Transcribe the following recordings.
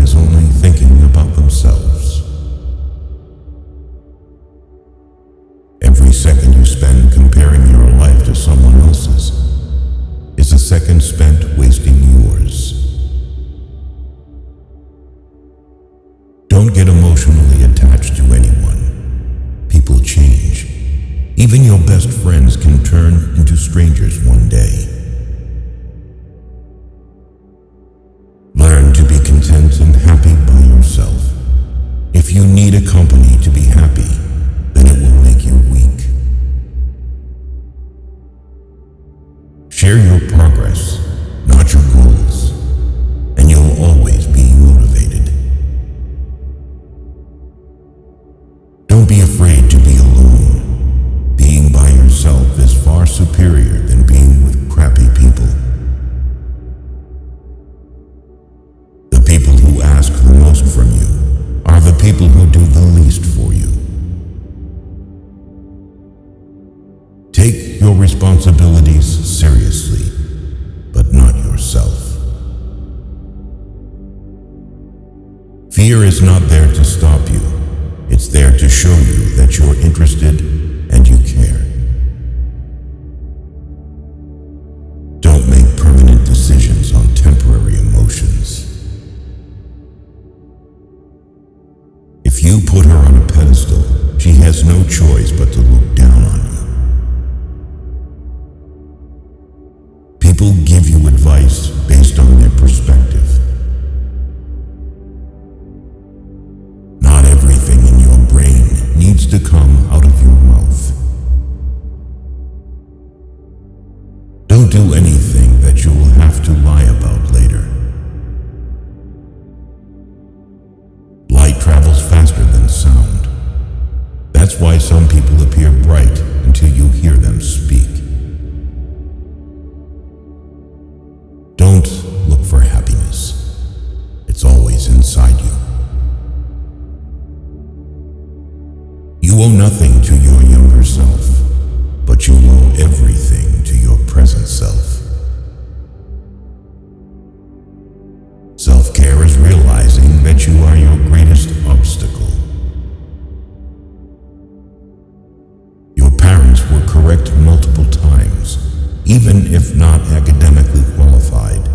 is only thinking about themselves. Every second you spend comparing your life to someone else's is a second spent wasting yours. Don't get emotionally attached to anyone. People change. Even your best friends can turn into strangers one day. Learn to be content and happy by yourself. If you need a company to be happy, then it will make you weak. Share your progress, not your goals, and you'll always be motivated. Don't be afraid to be alone. Being by yourself is far superior than being with crappy people. The people who ask the most from you are the people who do the least for you. Take your responsibilities seriously, but not yourself. Fear is not there to stop you. It's there to show you that you're interested and you care. Don't make permanent decisions on temporary emotions. If you put her on a pedestal, she has no choice but to look down on you. People give you advice based on their perspective. Not everything in your brain needs to come out of your mouth. Don't do anything that you will have to lie about later. Light travels faster than sound. That's why some people appear bright until you hear them speak. Don't look for happiness. It's always inside you. You owe nothing to your younger self, but you owe everything to your present self. Self-care is realizing that you are your greatest obstacle. Your parents were correct multiple times, even if not academically qualified.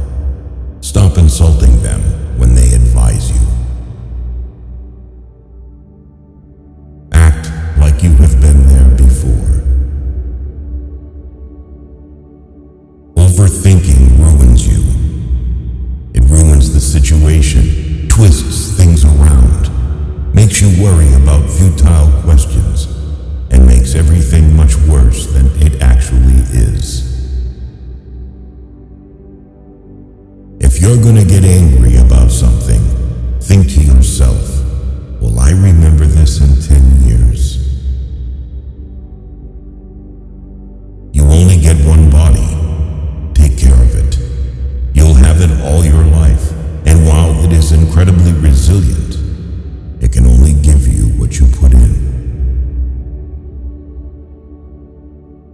Stop insulting them when they advise you. Act like you have been there before. Overthinking ruins you. It ruins the situation, twists things around, makes you worry about futile questions, and makes everything much worse than it actually is. If you're gonna get angry about something, think to yourself, will I remember this in 10 years? You only get one body. Take care of it. You'll have it all your life, and while it is incredibly resilient, it can only give you what you put in.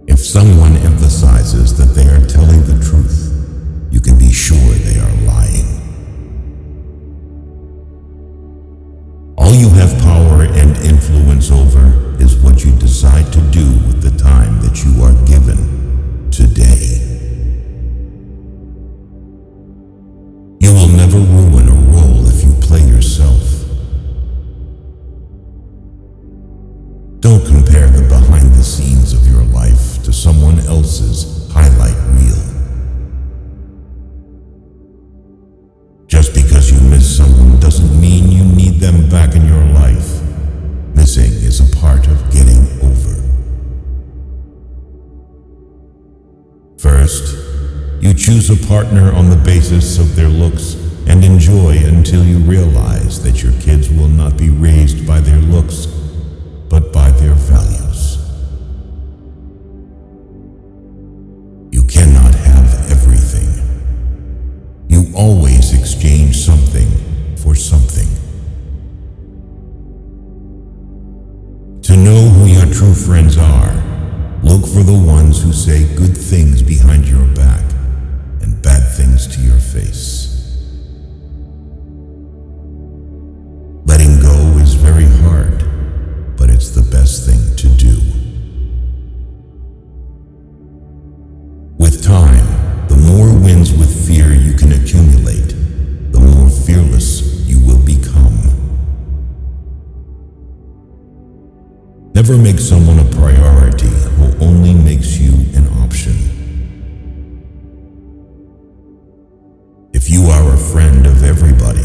If someone emphasizes that they are telling the truth, you can be sure they are lying. All you have power and influence over is what you decide to do with the time that you are given today. You will never ruin a role if you play yourself. Don't compare the behind the scenes of your life to someone else's highlight reel. Just because you miss someone doesn't mean you need them back in your life. Missing is a part of getting over. First, you choose a partner on the basis of their looks and enjoy until you realize that your kids will not be raised by their looks, but by their values. You cannot have everything. You always exchange something for something. To know who your true friends are, look for the ones who say good things behind your back and bad things to your face. Never make someone a priority who only makes you an option. If you are a friend of everybody,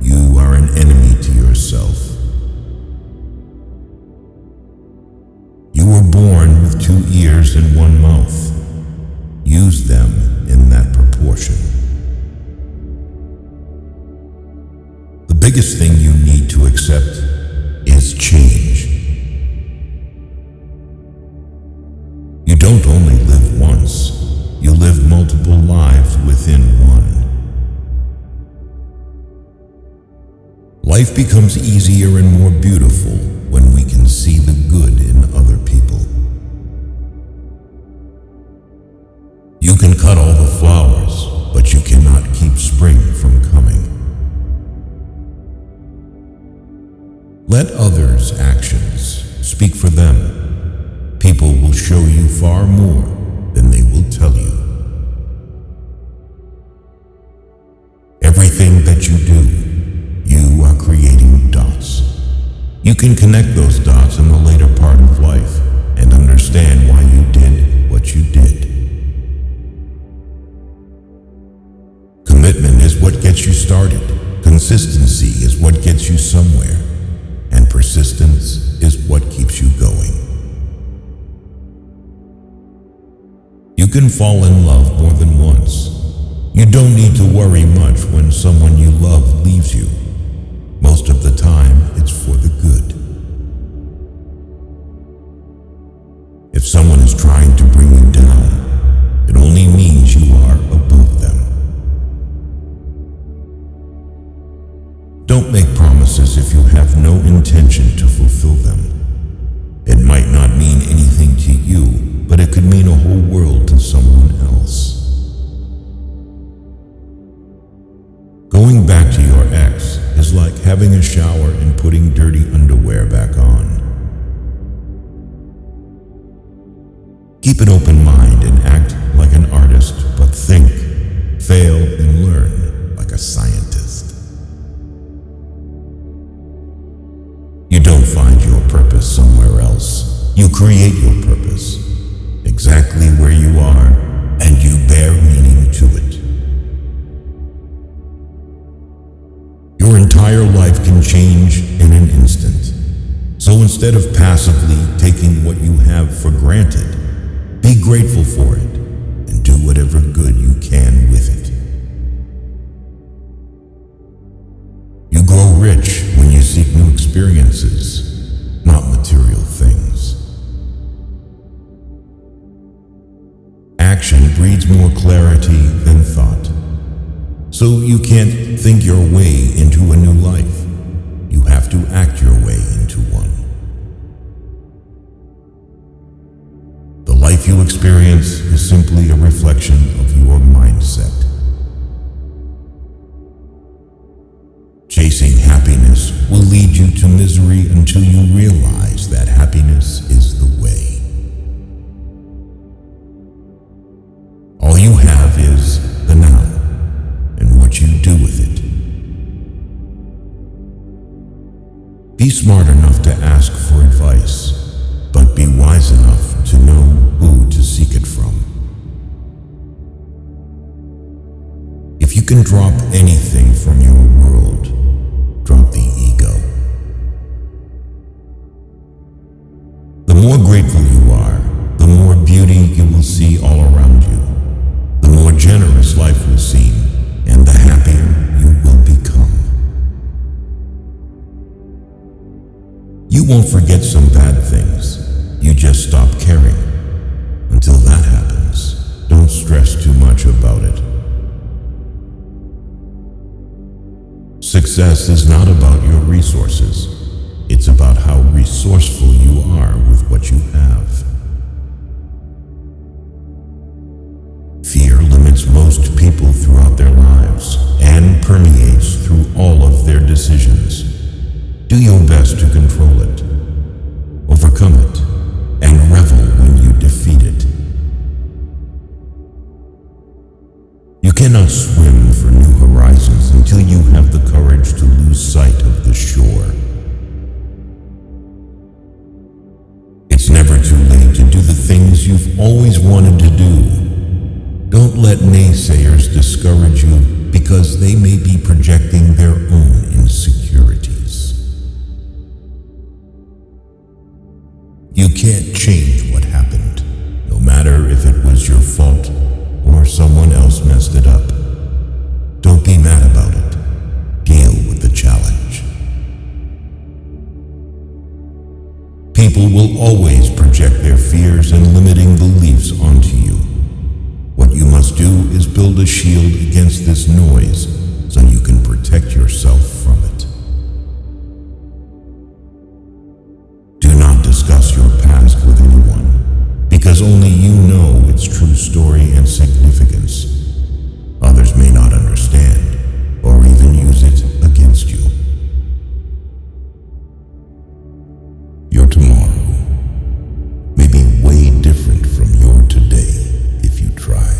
you are an enemy to yourself. You were born with 2 ears and 1 mouth. Use them in that proportion. The biggest thing you need to accept is change. You don't only live once, you live multiple lives within one. Life becomes easier and more beautiful when we can see the good in other people. You can cut all the flowers, but you cannot keep spring from coming. Let others' actions speak for them. People will show you far more than they will tell you. Everything that you do, you are creating dots. You can connect those dots in the later part of life and understand why you did what you did. Commitment is what gets you started. Consistency is what gets you somewhere. And persistence is what keeps you going. You can fall in love more than once. You don't need to worry much when someone you love leaves you. Most of the time, it's for the good. If someone is trying to bring you down, it only means you are above them. Don't make promises if you have no intention to fulfill them. It might not mean anything to you, but it could mean a whole world to someone else. Going back to your ex is like having a shower and putting dirty underwear back on. Keep an open mind and act like an artist, but think, fail, and learn like a scientist. You don't find your purpose somewhere else. You create your purpose, exactly where you are, and you bear meaning to it. Your entire life can change in an instant. So instead of passively taking what you have for granted, be grateful for it and do whatever good you can with it. You grow rich when you seek new experiences, not material things. Action breeds more clarity than thought. So you can't think your way into a new life. You have to act your way into one. The life you experience is simply a reflection of your mindset. Chasing happiness will lead you to misery until you realize that happiness is the way. All you have is the now and what you do with it. Be smart enough to ask for advice, but be wise enough to know who to seek it from. If you can drop anything from your world, drop the ego. The more grateful you are, the more beauty you will see all around you. The more generous life will seem, and the happier you will become. You won't forget some bad things. You just stop caring. Until that happens, don't stress too much about it. Success is not about your resources. It's about how resourceful you are with what you have. Fear limits most people throughout their lives and permeates through all of their decisions. Do your best to control it, overcome it, and revel when you defeat it. You cannot swim for new horizons until you have the courage to lose sight of the shore. you've always wanted to do. Don't let naysayers discourage you because they may be projecting their own insecurities. You can't change what happened, no matter if it was your fault or someone else messed it up. Don't be mad about it. Deal with the challenge. People will always project their fears and limiting beliefs onto you. What you must do is build a shield against this noise so you can protect yourself from it. Do not discuss your past with anyone, because only you know its true story and significance. Others may not understand or even use it against you. Your tomorrow may be way different from your today if you try.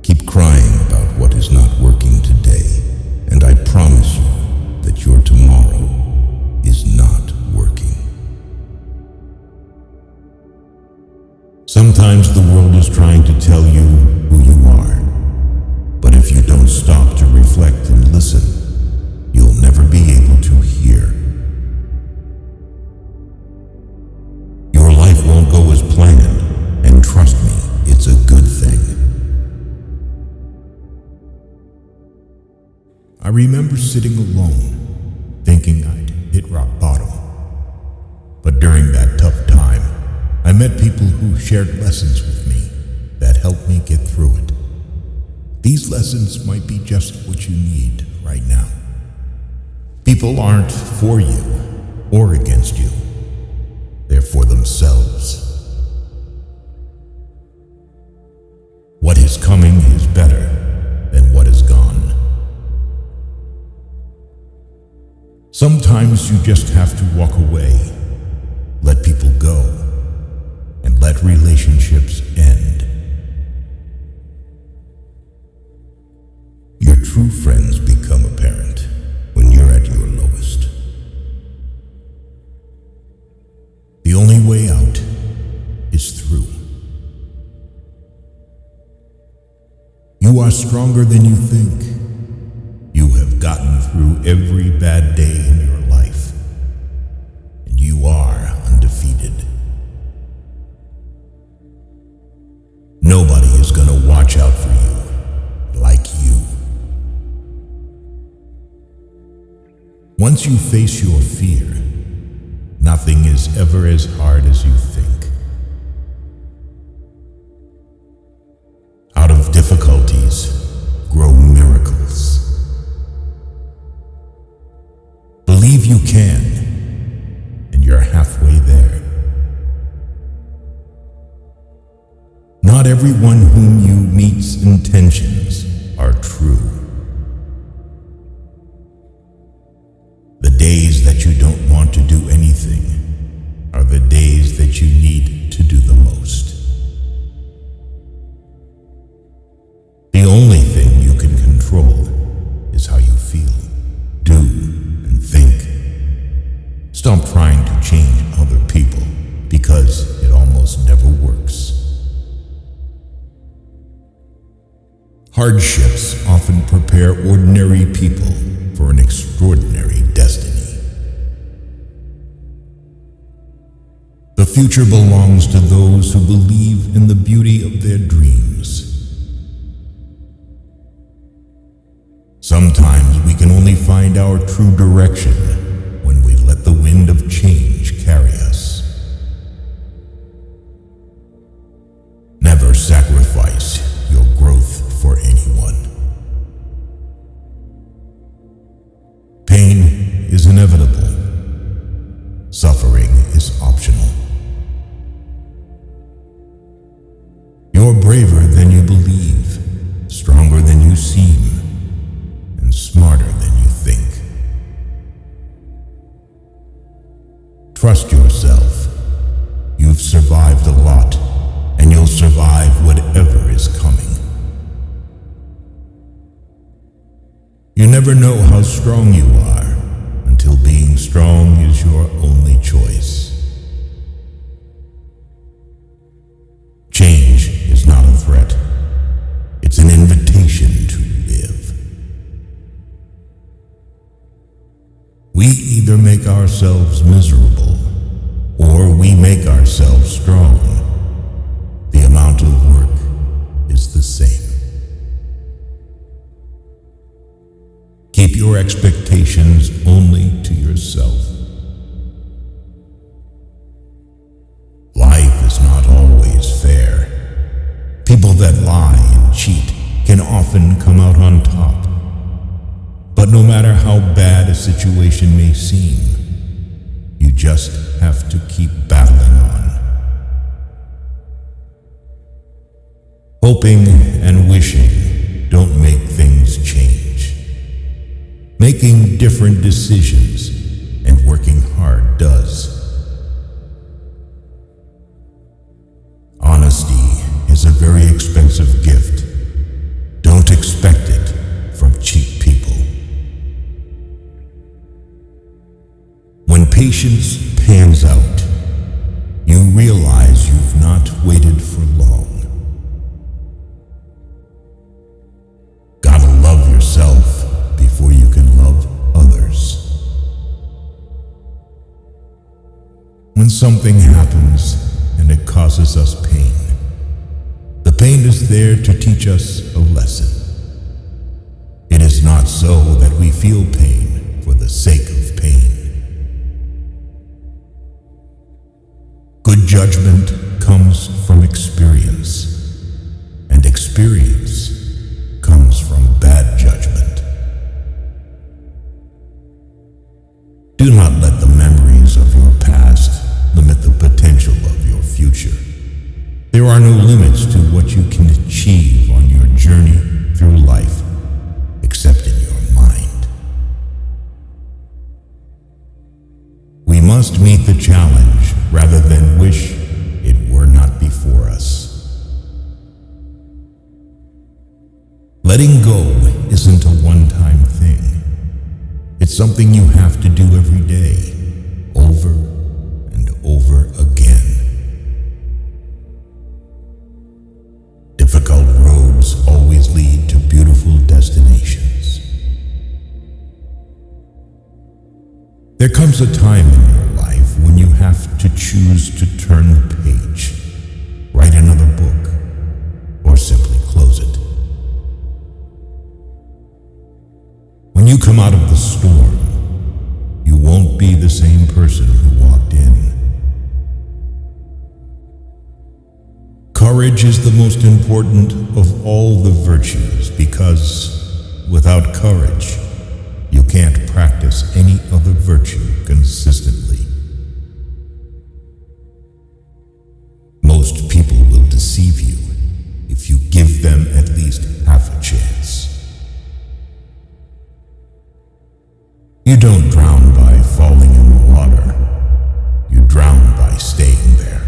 Keep crying about what is not working today, and I promise you that your tomorrow is not working. Sometimes the world is trying to tell you who you are, but if you don't stop to reflect and listen, you'll never be able to hear. Your life won't go as planned, and trust me, it's a good thing. I remember sitting alone, thinking I'd hit rock bottom. But during that tough time, I met people who shared lessons with me that helped me get through it. These lessons might be just what you need right now. People aren't for you or against you. They're for themselves. What is coming is better than what is gone. Sometimes you just have to walk away, let people go, and let relationships end. Your true friends become apparent when you're at your lowest. The only way out is through. You are stronger than you think. You have gotten through every bad day in your life, and you are undefeated. Nobody is going to watch out for you like you. Once you face your fear, nothing is ever as hard as you think. Out of difficulties grow miracles. Believe you can, and you're halfway there. Not everyone whom you meet's intentions are true. The days that you don't want to do anything are the days that you need to do the most. The only thing you can control is how you feel, do, and think. Stop trying to change other people because it almost never works. Hardships often prepare ordinary people for an extraordinary destiny. The future belongs to those who believe in the beauty of their dreams. Sometimes we can only find our true direction when we let the wind of change carry us. Never sacrifice your growth for anyone. Pain is inevitable. Suffering is optional. You're braver than you believe, stronger than you seem, and smarter than you think. Trust yourself. You've survived a lot, and you'll survive whatever is coming. You never know how strong you are until being strong is your only choice. We either make ourselves miserable or we make ourselves strong. The amount of work is the same. Keep your expectations only to yourself. Life is not always fair. People that lie and cheat can often come out on top. But no matter how bad a situation may seem, you just have to keep battling on. Hoping and wishing don't make things change. Making different decisions and working hard does. Honesty is a very expensive gift. Don't expect it from cheap people. When patience pans out, you realize you've not waited for long. Gotta love yourself before you can love others. When something happens and it causes us pain, the pain is there to teach us a lesson. It is not so that we feel pain for the sake of pain. Good judgment comes from experience, and experience comes from bad judgment. Do not let the memories of your past limit the potential of your future. There are no limits to what you can achieve on your journey through life, except in your mind. We must meet the challenge rather than wish it were not before us. Letting go isn't a one-time thing. It's something you have to do every day, over and over again. Difficult roads always lead to beautiful destinations. There comes a time in your life when you have to choose to turn the page, write another book, or simply close it. When you come out of the storm, you won't be the same person who walked in. Courage is the most important of all the virtues because without courage, you can't practice any other virtue consistently. Most people will deceive you if you give them at least half a chance. You don't drown by falling in the water. You drown by staying there.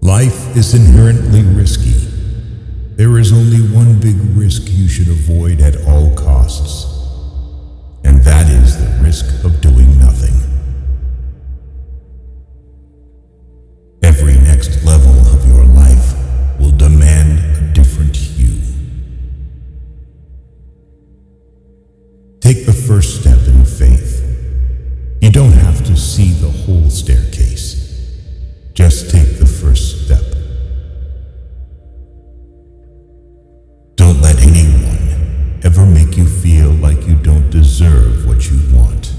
Life is inherently risky. There is only one big risk you should avoid at all costs, and that is the risk of doing nothing. Every next level of your life will demand a different you. Take the first step in faith. You don't have to see the whole staircase. Just take the first step. Don't let anyone ever make you feel like you don't deserve what you want.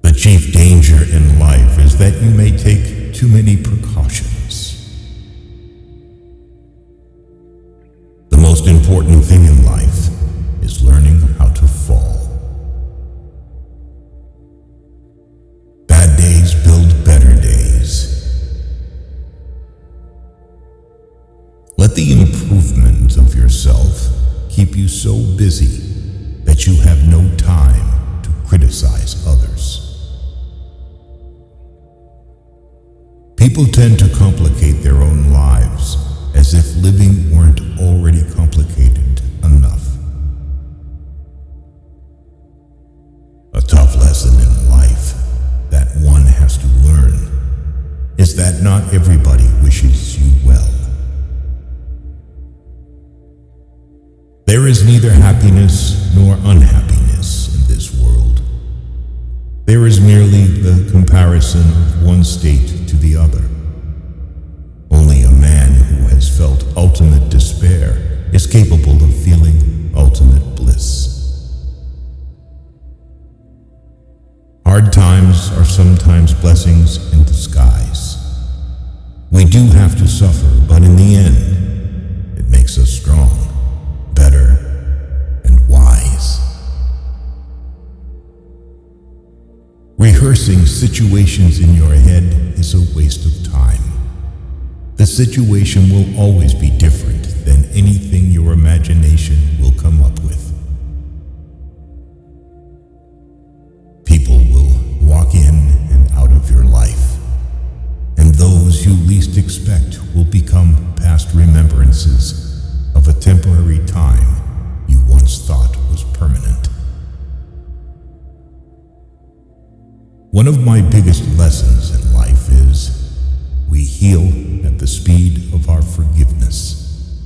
The chief danger in life is that you may take too many precautions. The most important thing in life is learning how to fall. Bad days build better days. Let the improvement of yourself keep you so busy that you have no time to criticize others. People tend to complicate their own lives as if living weren't already complicated enough. A tough lesson in life that one has to learn is that not everybody wishes you well. There is neither happiness nor unhappiness in this world. There is merely the comparison of one state to the other. Only a man who has felt ultimate despair is capable of feeling ultimate bliss. Hard times are sometimes blessings in disguise. We do have to suffer, but in the end, it makes us strong, better, and wise. Rehearsing situations in your head is a waste of time. The situation will always be different than anything your imagination will come up with. People will walk in and out of your life, and those you least expect will become past remembrances of a temporary time you once thought was permanent. One of my biggest lessons in life is we heal at the speed of our forgiveness.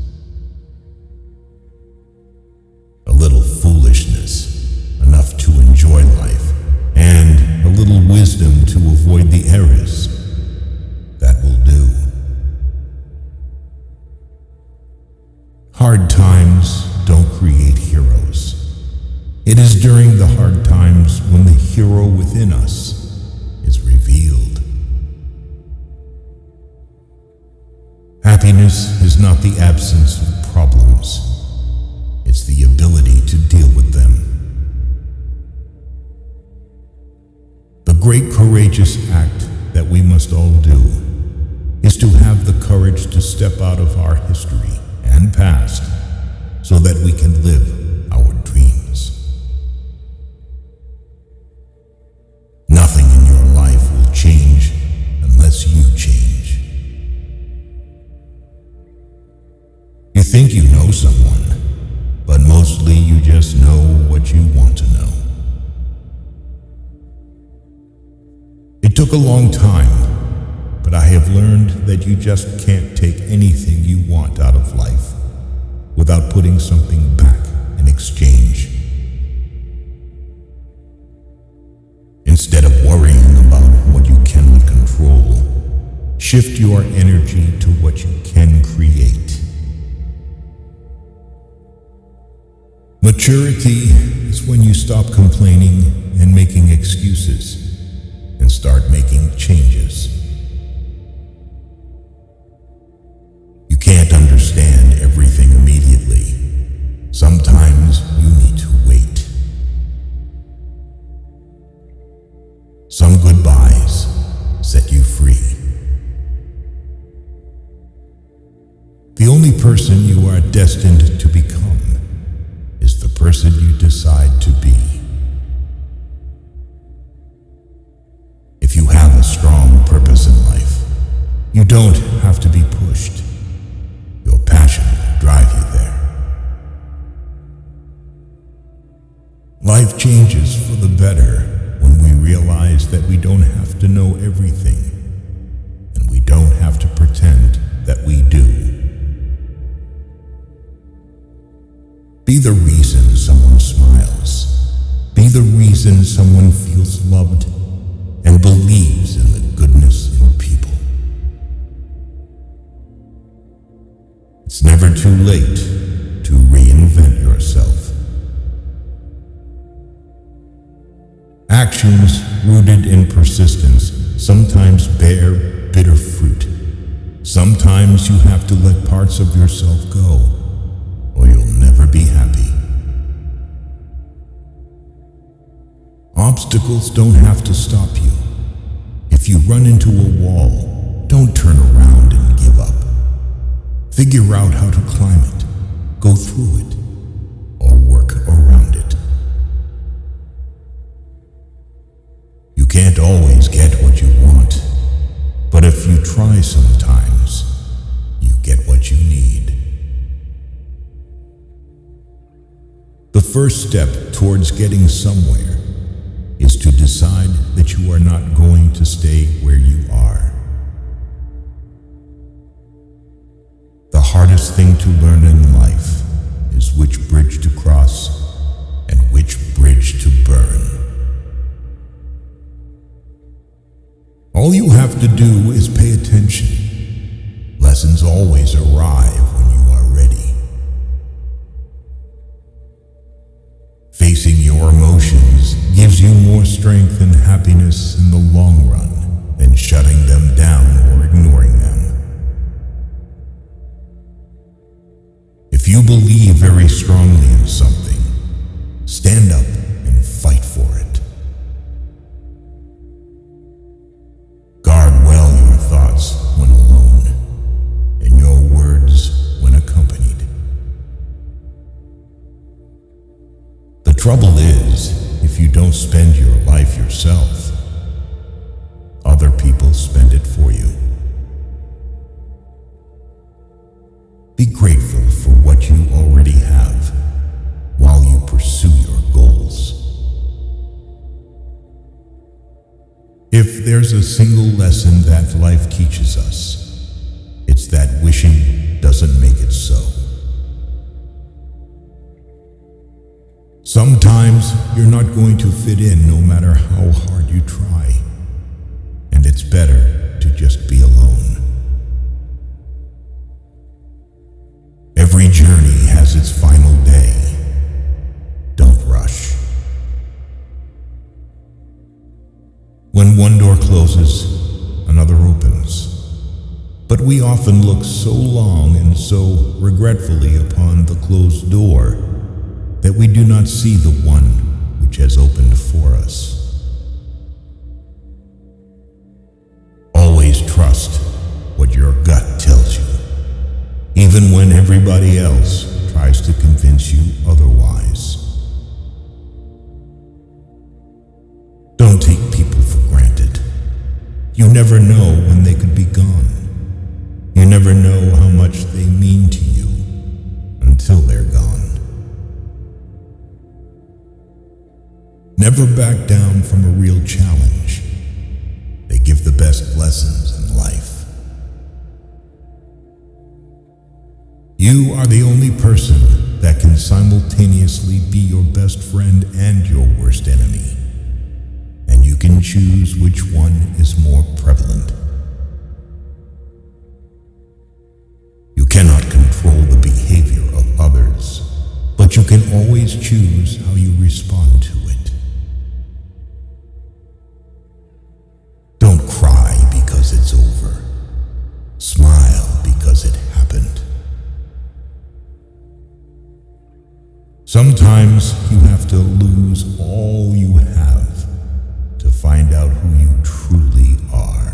A little foolishness, enough to enjoy life, and a little wisdom to avoid the errors. That will do. Hard times don't create heroes. It is during the hard times when the hero within us is revealed. Happiness is not the absence of problems. It's the ability to deal with them. The great courageous act that we must all do is to have the courage to step out of our history and past so that we can live our dreams. Nothing in your life will change unless you change. You think you know someone, but mostly you just know what you want to know. It took a long time, but I have learned that you just can't take anything you want out of life without putting something back in exchange. Instead of worrying about what you cannot control, shift your energy to what you can create. Maturity is when you stop complaining and making excuses and start making changes. You can't understand everything immediately. Sometimes you need to wait. Some goodbyes set you free. The only person you are destined to become is the person you decide to be. If you have a strong purpose in life, you don't have to be pushed. Your passion will drive you there. Life changes for the better when we realize that we don't have to know everything, and we don't have to pretend that we do. Be the reason someone smiles. Be the reason someone feels loved and believes in the goodness in people. It's never too late to reinvent yourself. Actions rooted in persistence sometimes bear bitter fruit. Sometimes you have to let parts of yourself go, or you'll never be happy. Obstacles don't have to stop you. If you run into a wall, don't turn around and give up. Figure out how to climb it, go through it, or work around it. You can't always get what you want, but if you try sometimes, you get what you need. The first step towards getting somewhere is to decide that you are not going to stay where you are. The hardest thing to learn in life is which bridge have to do is pay attention. Lessons always arrive when you are ready. Facing your emotions gives you more strength and happiness in the long run than shutting them down or ignoring them. If you believe very strongly in something, stand up and fight for it. Guard well your thoughts when alone, and your words when accompanied. The trouble is, if you don't spend your life yourself, other people spend it for you. Be grateful for what you already have while you pursue your goals. If there's a single lesson that life teaches us, it's that wishing doesn't make it so. Sometimes you're not going to fit in no matter how hard you try, and it's better to just be alone. Every journey has its final day. Don't rush. When one door closes, another opens. But we often look so long and so regretfully upon the closed door that we do not see the one which has opened for us. Always trust what your gut tells you, even when everybody else tries to convince you otherwise. Don't take people for granted. You never know when they could be gone. You never know how much they mean to you until they're gone. Never back down from a real challenge. They give the best lessons in life. You are the only person that can simultaneously be your best friend and your worst enemy, and you can choose which one is more prevalent. You cannot control the behavior of others, but you can always choose how you respond to it. Don't cry because it's over. Smile because it happened. Sometimes you have to lose all you have to find out who you truly are.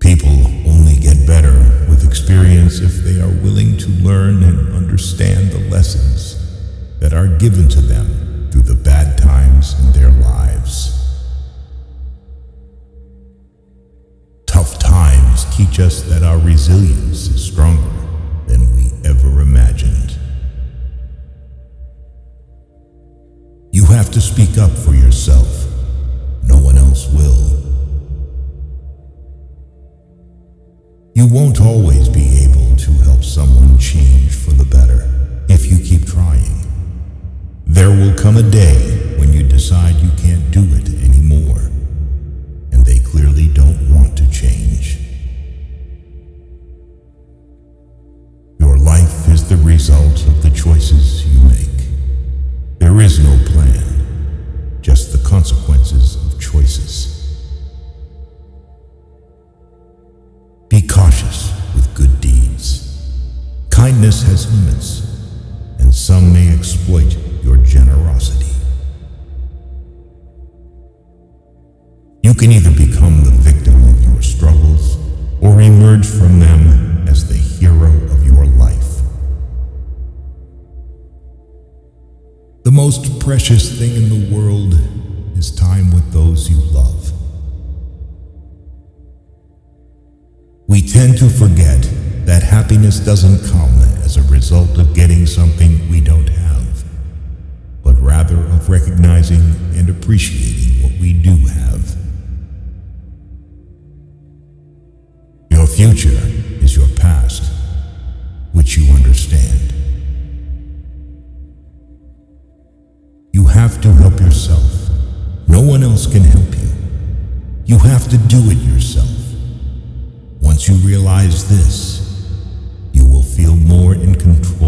People only get better with experience if they are willing to learn and understand the lessons that are given to them through the bad times in their lives. Tough times teach us that our resilience is stronger than we ever imagined. You have to speak up for yourself. No one else will. You won't always be able to help someone change for the better if you keep trying. There will come a day when you decide you can't do it anymore, and they clearly don't want to change. Your life is the result of the choices you make. There is no plan, just the consequences of choices. Be cautious with good deeds. Kindness has limits, and some may exploit your generosity. You can either become the victim of your struggles or emerge from them as the hero of your life. The most precious thing in the world is time with those you love. We tend to forget that happiness doesn't come as a result of getting something we don't have, but rather of recognizing and appreciating what we do have. Your future is your past, which you understand. You have to help yourself. No one else can help you. You have to do it yourself. Once you realize this, you will feel more in control